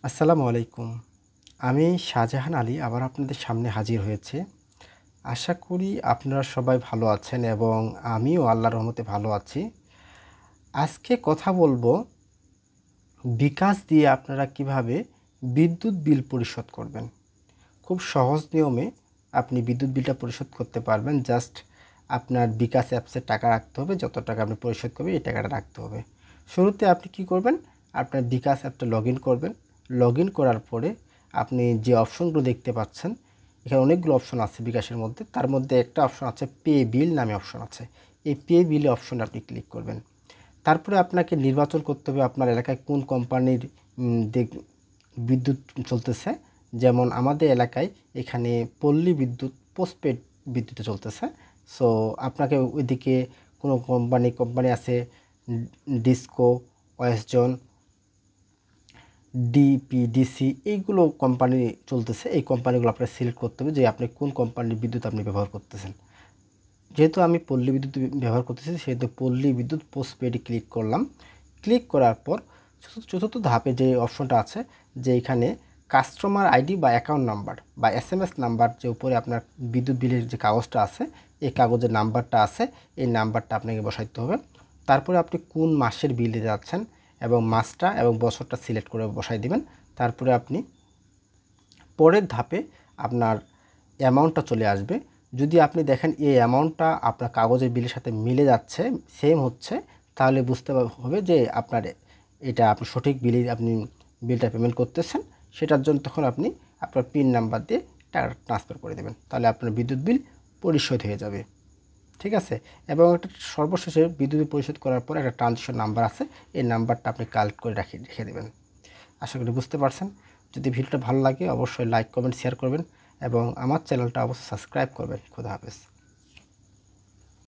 আসসালামু আলাইকুম। আমি শাহজাহান আলী আবার আপনাদের সামনে হাজির হয়েছি। আশা করি আপনারা সবাই ভালো আছেন এবং আমিও আল্লাহর রহমতে ভালো আছি। আজকে কথা বলবো বিকাশ দিয়ে আপনারা কিভাবে বিদ্যুৎ বিল পরিশোধ করবেন। খুব সহজ নিয়মে আপনি বিদ্যুৎ বিলটা পরিশোধ করতে পারবেন। জাস্ট আপনার বিকাশ অ্যাপসে টাকা রাখতে হবে, যত টাকা আপনি পরিশোধ করবেন এই টাকাটা রাখতে হবে। শুরুতে আপনি কি করবেন, আপনার বিকাশ অ্যাপটা লগ ইন করবেন। লগ ইন করার পরে আপনি যে অপশনগুলো দেখতে পাচ্ছেন, এখানে অনেকগুলো অপশন আছে বিকাশের মধ্যে, তার মধ্যে একটা অপশন আছে পে বিল নামে অপশন আছে। এই পে বিলে অপশনে আপনি ক্লিক করবেন। তারপরে আপনাকে নির্বাচন করতে হবে আপনার এলাকায় কোন কোম্পানির বিদ্যুৎ চলতেছে। যেমন আমাদের এলাকায় এখানে পল্লী বিদ্যুৎ পোস্টপেড বিদ্যুৎ চলতেছে। সো আপনাকে ওইদিকে কোনো কোম্পানি আছে, ডিসকো, ওয়েস্টজন, ডিপিডিসি, এইগুলো কোম্পানি চলতেছে। এই কোম্পানিগুলো আপনাকে সিলেক্ট করতে হবে যে আপনি কোন কোম্পানির বিদ্যুৎ আপনি ব্যবহার করতেছেন। যেহেতু আমি পল্লী বিদ্যুৎ ব্যবহার করতেছি সেহেতু পল্লী বিদ্যুৎ পোস্টপেডে ক্লিক করলাম। ক্লিক করার পর চতুর্থ ধাপে যে অপশনটা আছে, যে এখানে কাস্টমার আইডি বা অ্যাকাউন্ট নাম্বার বা এসএমএস নাম্বার, যে উপরে আপনার বিদ্যুৎ বিলের যে কাগজটা আছে এই কাগজের নাম্বারটা আছে, এই নাম্বারটা আপনাকে বসাইতে হবে। তারপরে আপনি কোন মাসের বিল দিতে যাচ্ছেন এবং মাসটা এবং বছরটা সিলেক্ট করে বসাই দিবেন। তারপরে আপনি পরের ধাপে আপনার অ্যামাউন্টটা চলে আসবে। যদি আপনি দেখেন এই অ্যামাউন্টটা আপনার কাগজের বিলের সাথে মিলে যাচ্ছে, সেম হচ্ছে, তাহলে বুঝতে হবে যে আপনার এটা আপনি সঠিক আপনি বিলটা পেমেন্ট করতেছেন। সেটার জন্য তখন আপনি আপনার পিন নাম্বার দিয়ে টাকা ট্রান্সফার করে দেবেন, তাহলে আপনার বিদ্যুৎ বিল পরিশোধ হয়ে যাবে। ঠিক আছে। এবং একটা সর্বশেষে বিদ্যুৎ পরিশোধ করার পর একটা ট্রানজেকশন নাম্বার আছে, এই নাম্বারটা আপনি কালেক্ট করে রেখে দেবেন। আশা করি বুঝতে পারছেন। যদি ভিডিওটা ভালো লাগে অবশ্যই লাইক, কমেন্ট, শেয়ার করবেন এবং আমার চ্যানেলটা অবশ্যই সাবস্ক্রাইব করবেন। খোদা হাফেজ।